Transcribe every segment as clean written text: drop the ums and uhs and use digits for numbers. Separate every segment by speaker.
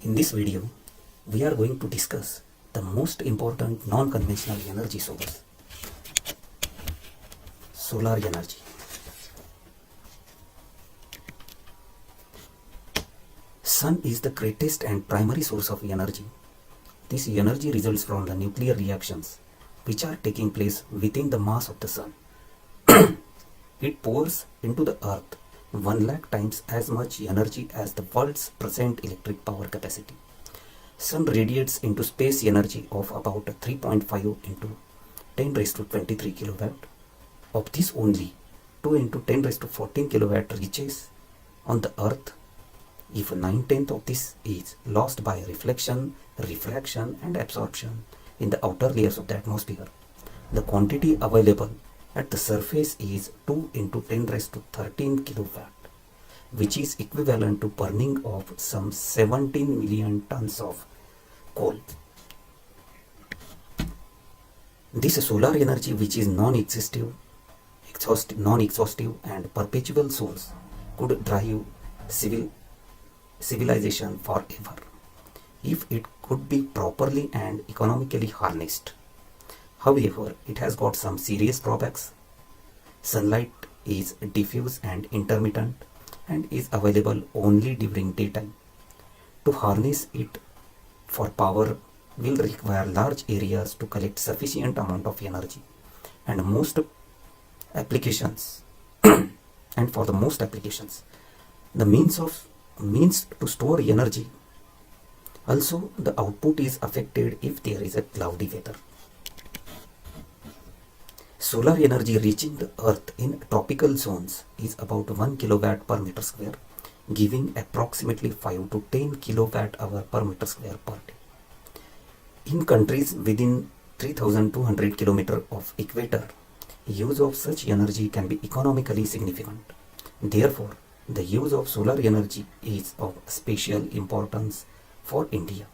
Speaker 1: In this video, we are going to discuss the most important non-conventional energy source, solar energy. Sun is the greatest and primary source of energy. This energy results from the nuclear reactions which are taking place within the mass of the sun. It pours into the earth 1 lakh times as much energy as the world's present electric power capacity. Sun radiates into space energy of about 3.5 into 10 raised to 23 kilowatt. Of this only 2 into 10 raised to 14 kilowatt reaches on the earth. If 9/10 of this is lost by reflection, refraction and absorption in the outer layers of the atmosphere, the quantity available at the surface is 2 into 10 raised to 13 kilowatt, which is equivalent to burning of some 17 million tons of coal. This solar energy, which is non-exhaustive and perpetual source, could drive civilization forever if it could be properly and economically harnessed. However, it has got some serious drawbacks. Sunlight is diffuse and intermittent and is available only during daytime. To harness it for power will require large areas to collect sufficient amount of energy, and most applications and for the most applications the means to store energy. Also, the output is affected if there is a cloudy weather. Solar energy reaching the earth in tropical zones is about 1 kilowatt per meter square, giving approximately 5 to 10 kilowatt hour per meter square per day. In countries within 3200 km of equator, use of such energy can be economically significant. Therefore, the use of solar energy is of special importance for India.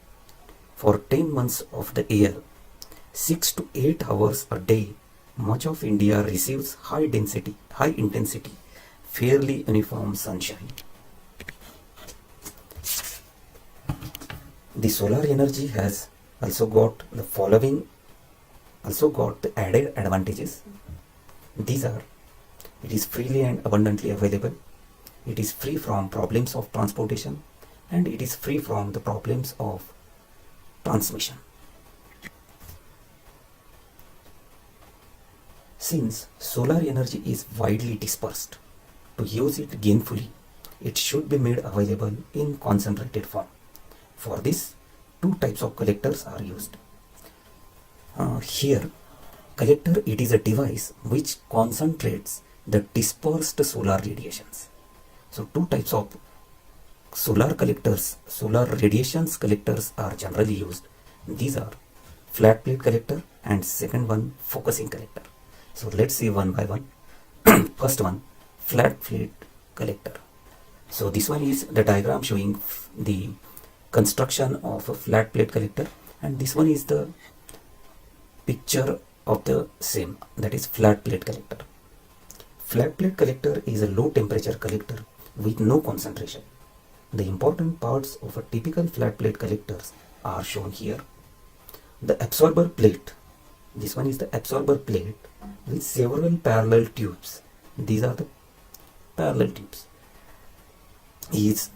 Speaker 1: For 10 months of the year, 6 to 8 hours a day, much of India receives high intensity, fairly uniform sunshine. The solar energy has also got the added advantages. These are: it is freely and abundantly available, it is free from problems of transportation, and it is free from the problems of transmission. Since solar energy is widely dispersed, to use it gainfully, it should be made available in concentrated form. For this, 2 types of collectors are used. Here, collector, it is a device which concentrates the dispersed solar radiations. So 2 types of solar radiations collectors are generally used. These are flat plate collector and second one focusing collector. So let's see one by one. First one, flat plate collector. So this one is the diagram showing the construction of a flat plate collector, and this one is the picture of the same, that is flat plate collector. Flat plate collector is a low temperature collector with no concentration. The important parts of a typical flat plate collectors are shown here. The absorber plate. This one is the absorber plate with several parallel tubes. These are the parallel tubes. This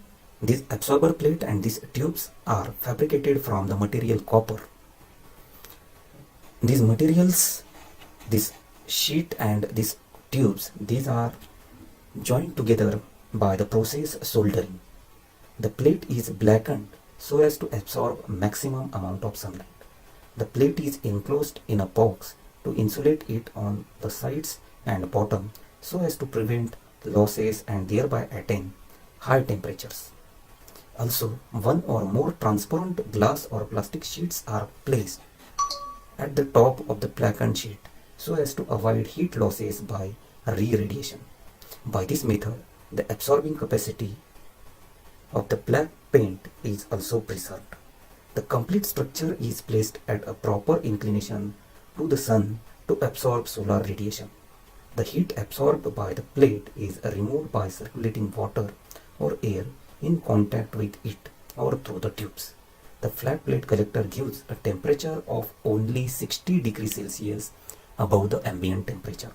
Speaker 1: absorber plate and these tubes are fabricated from the material copper. These materials, this sheet and these tubes, these are joined together by the process soldering. The plate is blackened so as to absorb maximum amount of sunlight. The plate is enclosed in a box to insulate it on the sides and bottom so as to prevent losses and thereby attain high temperatures. Also, 1 or more transparent glass or plastic sheets are placed at the top of the blackened sheet so as to avoid heat losses by re-radiation. By this method, the absorbing capacity of the black paint is also preserved. The complete structure is placed at a proper inclination to the sun to absorb solar radiation. The heat absorbed by the plate is removed by circulating water or air in contact with it or through the tubes. The flat plate collector gives a temperature of only 60 degrees Celsius above the ambient temperature.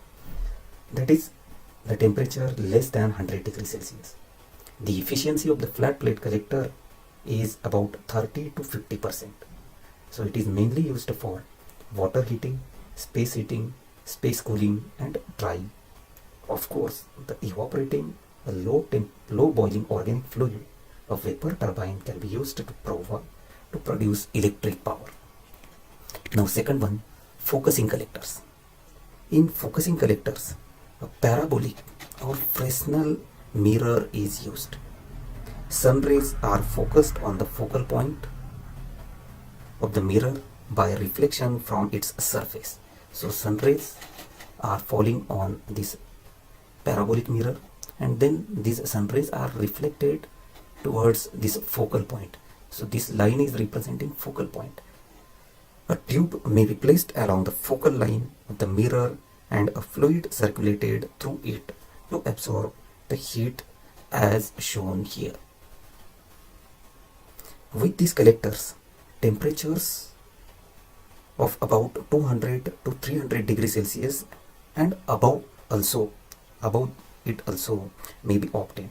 Speaker 1: That is the temperature less than 100 degrees Celsius. The efficiency of the flat plate collector is about 30 to 50%. So it is mainly used for water heating, space heating, space cooling and drying. Of course, the evaporating a low boiling organic fluid, a vapor turbine can be used to produce electric power. Now second one, focusing collectors. In focusing collectors, a parabolic or Fresnel mirror is used. Sun rays are focused on the focal point of the mirror by reflection from its surface. So sun rays are falling on this parabolic mirror and then these sun rays are reflected towards this focal point. So this line is representing focal point. A tube may be placed along the focal line of the mirror and a fluid circulated through it to absorb the heat as shown here. With these collectors, temperatures of about 200 to 300 degrees Celsius and above it also may be obtained.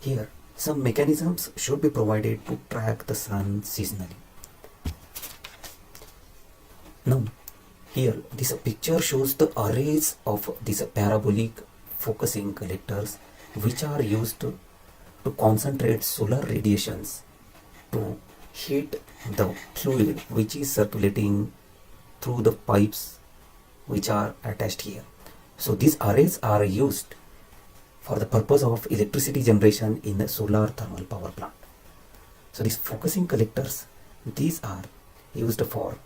Speaker 1: Here, some mechanisms should be provided to track the sun seasonally. Now, here this picture shows the arrays of these parabolic focusing collectors which are used to concentrate solar radiations to heat the fluid which is circulating through the pipes which are attached here. So these arrays are used for the purpose of electricity generation in the solar thermal power plant. So these focusing collectors, these are used for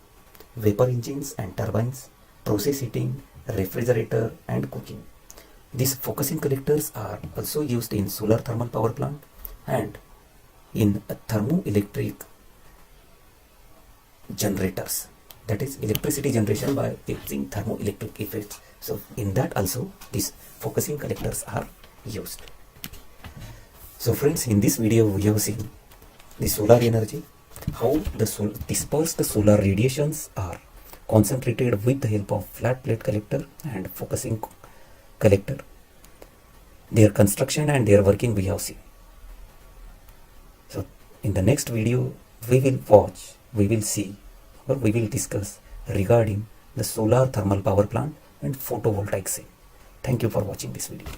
Speaker 1: vapor engines and turbines, process heating, refrigerator and cooking. These focusing collectors are also used in solar thermal power plant and in thermoelectric generators, that is electricity generation by using thermoelectric effects. So in that also these focusing collectors are used. So friends, in this video we have seen the solar energy, how the dispersed solar radiations are concentrated with the help of flat plate collector and focusing collector. Their construction and their working we have seen. So in the next video we will see or we will discuss regarding the solar thermal power plant and photovoltaic cell. Thank you for watching this video.